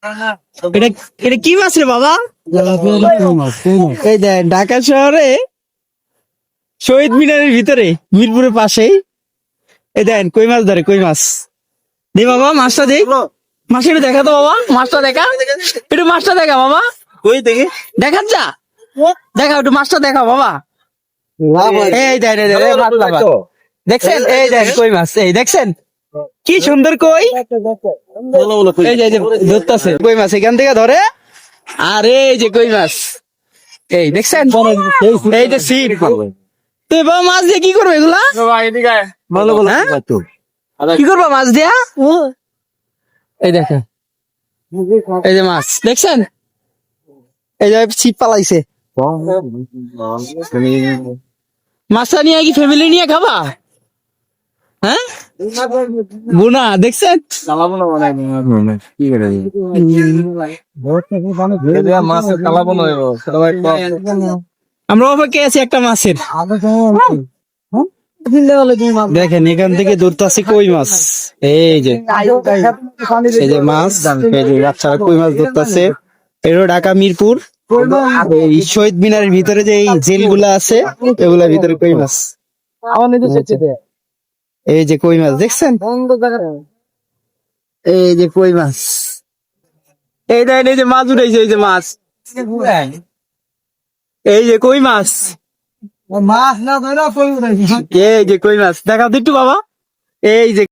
এটা এটা কি মাছ রে বাবা? এই দেখ ঢাকা শহরে শহীদ মিনারের ভিতরে মিরপুরের পাশেই এই দেন কই মাছ ধরে, কই মাছ দে বাবা, মাছটা দে, মাছটা একটু দেখা তো বাবা, মাছটা দেখা, একটু মাছটা দেখা বাবা, কই দেখি দেখা যা, দেখা একটু মাছটা দেখা বাবা। এই দেন দেখছেন, এই দেন কই মাছ, এই দেখছেন কি সুন্দর কই, এই যে ধরতেছে কই মাছ এখান থেকে ধরে, আর এই যে কই মাছ, এই দেখছেন, এই যে সিপ। তুই বাবা মাছ দিয়ে কি করবে এগুলা? ভালো ভালো হ্যাঁ? কি করবা মাছ দিয়া? এই দেখেন, এই যে মাছ দেখছেন, এই যে ছিপ পালাইছে। মাছটা নিয়ে কি ফ্যামিলি নিয়ে খাবা? হ্যাঁ বুনা দেখছেন, চালাবো না মানে কি করে মাছের চালাবো না আমরা অপেক্ষা আছি একটা মাছের। দেখেন এখান থেকে ধরতে আছে কই মাছ, এই যে এই যে মাছ, এই যে বাচ্চারা কই মাছ ধরতেছে। এটা ঢাকা মিরপুর এই শহীদ মিনারের ভিতরে যে এই জেল গুলা আছে এগুলার ভিতরে কই মাছ, এই যে কই মাছ দেখছেন, এই যে কই মাছ, এই দেখেন এই যে মাছ উঠেছে, এই যে মাছ, এই যে কই মাছ, মাছ না ধরা কই এই যে কই মাছ দেখাও তো একটু বাবা, এই যে